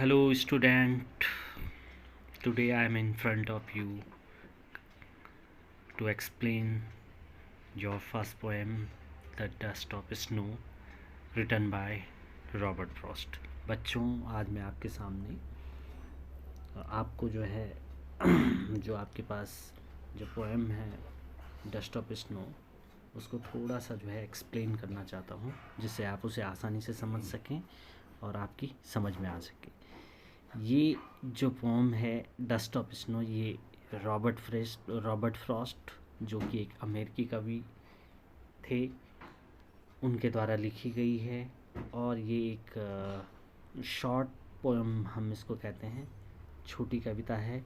Hello, student. Today I am in front of you to explain your first poem, The Dust of Snow, written by Robert Frost. बच्चों, आज मैं आपके सामने आपको जो है जो आपके पास जो पोएम है डस्ट ऑफ स्नो, उसको थोड़ा सा जो है एक्सप्लेन करना चाहता हूँ, जिससे आप उसे आसानी से समझ सकें और आपकी समझ में आ सके। ये जो पोम है डस्ट ऑफ स्नो, ये रॉबर्ट फ्रॉस्ट जो कि एक अमेरिकी कवि थे, उनके द्वारा लिखी गई है। और ये एक शॉर्ट पोएम हम इसको कहते हैं, छोटी कविता है।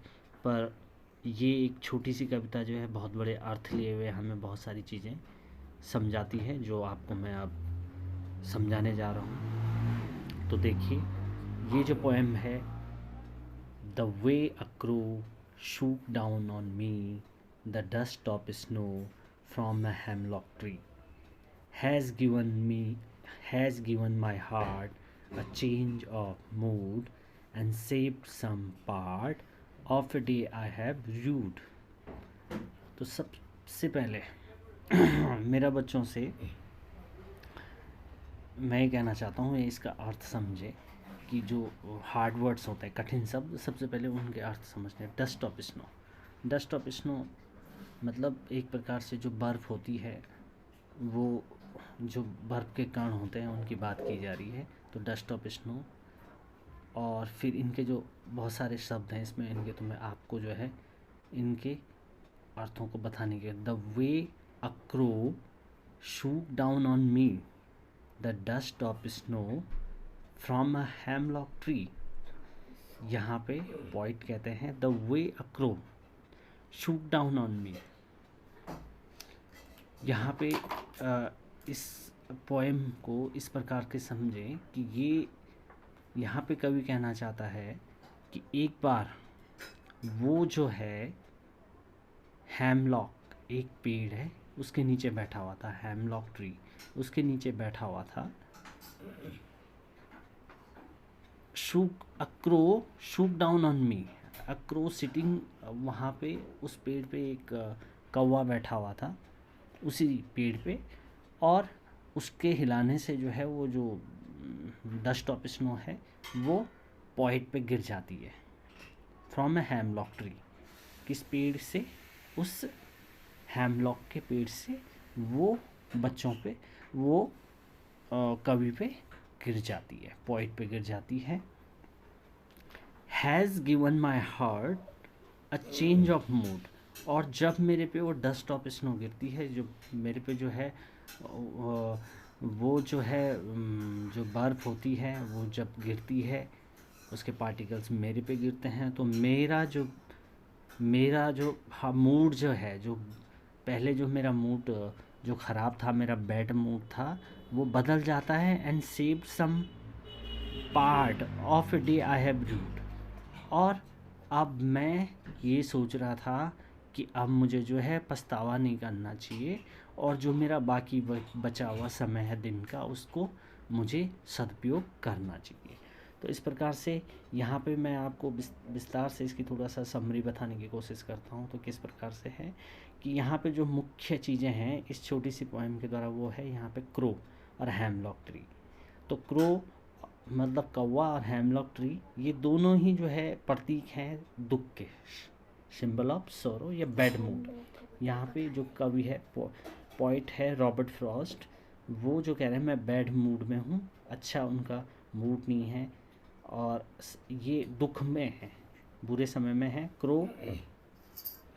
पर ये एक छोटी सी कविता जो है बहुत बड़े अर्थ लिए हुए हमें बहुत सारी चीज़ें समझाती है, जो आपको मैं अब समझाने जा रहा हूँ। तो देखिए, ये जो पोएम है, The way a crow shook down on me the dust of snow from a hemlock tree has given my heart a change of mood and shaped some part of a day I have rued। तो सबसे पहले मेरा बच्चों से मैं ये कहना चाहता हूँ, इसका अर्थ समझे कि जो हार्ड वर्ड्स होते हैं, कठिन शब्द, सबसे पहले उनके अर्थ समझने। डस्ट ऑफ स्नो मतलब एक प्रकार से जो बर्फ़ होती है, वो जो बर्फ़ के कण होते हैं उनकी बात की जा रही है। तो डस्ट ऑफ स्नो, और फिर इनके जो बहुत सारे शब्द हैं इसमें, इनके तो मैं आपको जो है इनके अर्थों को बताने के। The way a crow shook down on me the dust of snow from a hemlock tree. यहाँ पे पॉइंट कहते हैं the way a crow shook down on me. यहाँ पे इस पोएम को इस प्रकार के समझें कि ये यहाँ पे कवि कहना चाहता है कि एक बार वो जो है हेमलॉक, एक पेड़ है, उसके नीचे बैठा हुआ था, हेमलॉक ट्री, उसके नीचे बैठा हुआ था। Accrue shook down on me, accrue sitting, वहाँ पे उस पेड़ पे एक कौवा बैठा हुआ था, उसी पेड़ पे, और उसके हिलाने से जो है वो जो डस्ट ऑफ स्नो है वो पॉइंट पे गिर जाती है। फ्रॉम ए हेमलॉक ट्री, किस पेड़ से? उस हेमलॉक के पेड़ से वो बच्चों पे, वो कवि पे गिर जाती है, पॉइंट पे गिर जाती है। Has given my heart a change of mood, और जब मेरे पे वो डस्ट ऑफ स्नो गिरती है, जो मेरे पे जो है वो जो है जो बर्फ़ होती है, वो जब गिरती है, उसके पार्टिकल्स मेरे पे गिरते हैं, तो मेरा जो मूड जो है, जो पहले जो मेरा मूड जो ख़राब था, मेरा बैड मूड था, वो बदल जाता है। And save some part of a day I have rude, और अब मैं ये सोच रहा था कि अब मुझे जो है पछतावा नहीं करना चाहिए, और जो मेरा बाकी बचा हुआ समय है दिन का, उसको मुझे सदुपयोग करना चाहिए। तो इस प्रकार से यहाँ पे मैं आपको विस्तार से इसकी थोड़ा सा समरी बताने की कोशिश करता हूँ। तो किस प्रकार से है कि यहाँ पे जो मुख्य चीज़ें हैं इस छोटी सी पोएम के द्वारा, वो है यहाँ पे क्रो और हेमलॉक ट्री। तो क्रो मतलब कौवा, और हेमलॉक ट्री, ये दोनों ही जो है प्रतीक हैं दुख के, सिंबल ऑफ सोरो या बैड मूड। यहाँ पे जो कवि है, पोइट है रॉबर्ट फ्रॉस्ट, वो जो कह रहे हैं मैं बैड मूड में हूँ, अच्छा उनका मूड नहीं है, और ये दुख में है, बुरे समय में है। क्रो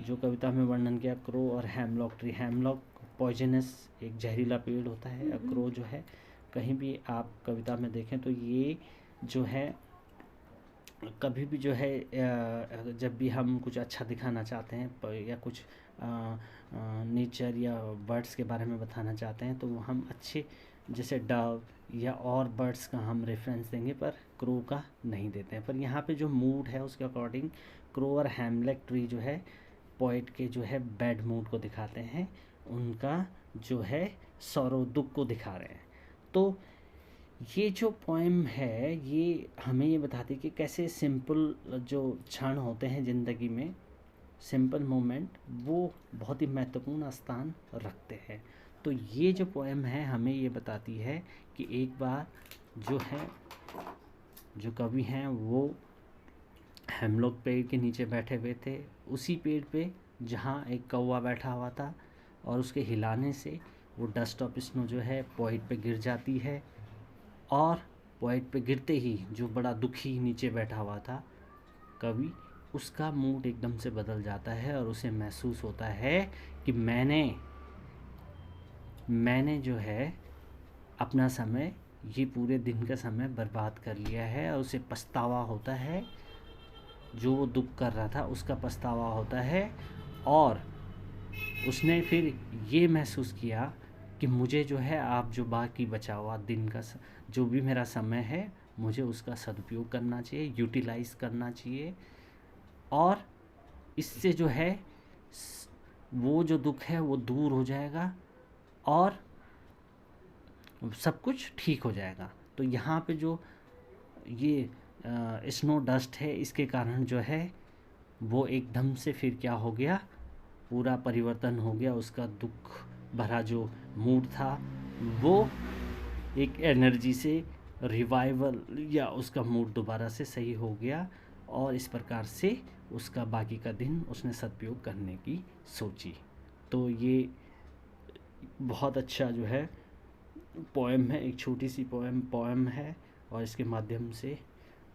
जो कविता में वर्णन किया, क्रो और हेमलॉक ट्री, हेमलॉक पॉइजनस, एक जहरीला पेड़ होता है, और क्रो जो है, कहीं भी आप कविता में देखें तो ये जो है कभी भी जो है जब भी हम कुछ अच्छा दिखाना चाहते हैं या कुछ नेचर या बर्ड्स के बारे में बताना चाहते हैं, तो हम अच्छे जैसे डव या और बर्ड्स का हम रेफरेंस देंगे, पर क्रो का नहीं देते हैं। पर यहाँ पे जो मूड है उसके अकॉर्डिंग क्रो और हेमलॉक ट्री जो है पोइट के जो है बैड मूड को दिखाते हैं, उनका जो है सौरो दुख को दिखा रहे हैं। तो ये जो पोएम है ये हमें ये बताती है कि कैसे सिंपल जो क्षण होते हैं ज़िंदगी में, सिंपल मोमेंट, वो बहुत ही महत्वपूर्ण स्थान रखते हैं। तो ये जो पोएम है हमें ये बताती है कि एक बार जो है, जो कवि हैं वो हेमलॉक पेड़ के नीचे बैठे हुए थे, उसी पेड़ पे जहाँ एक कौवा बैठा हुआ था, और उसके हिलाने से वो डस्ट ऑफ स्नो जो है पोइट पे गिर जाती है, और पोइट पे गिरते ही जो बड़ा दुखी नीचे बैठा हुआ था कवि, उसका मूड एकदम से बदल जाता है और उसे महसूस होता है कि मैंने जो है अपना समय, ये पूरे दिन का समय बर्बाद कर लिया है, और उसे पछतावा होता है, जो वो दुख कर रहा था उसका पछतावा होता है। और उसने फिर ये महसूस किया कि मुझे जो है आप जो बाकी बचा हुआ दिन का जो भी मेरा समय है, मुझे उसका सदुपयोग करना चाहिए, यूटिलाइज़ करना चाहिए, और इससे जो है वो जो दुख है वो दूर हो जाएगा और सब कुछ ठीक हो जाएगा। तो यहाँ पे जो ये स्नो डस्ट है, इसके कारण जो है वो एकदम से फिर क्या हो गया, पूरा परिवर्तन हो गया, उसका दुख भरा जो मूड था वो एक एनर्जी से रिवाइवल, या उसका मूड दोबारा से सही हो गया, और इस प्रकार से उसका बाकी का दिन उसने सदुपयोग करने की सोची। तो ये बहुत अच्छा जो है पोएम है, एक छोटी सी पोएम है, और इसके माध्यम से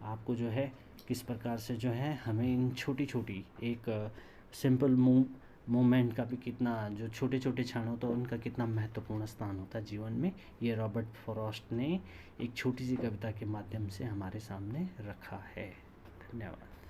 आपको जो है किस प्रकार से जो है हमें इन छोटी छोटी एक सिंपल मोमेंट का भी कितना, जो छोटे छोटे क्षण होता है उनका कितना महत्वपूर्ण स्थान होता है जीवन में, ये रॉबर्ट फ्रॉस्ट ने एक छोटी सी कविता के माध्यम से हमारे सामने रखा है। धन्यवाद।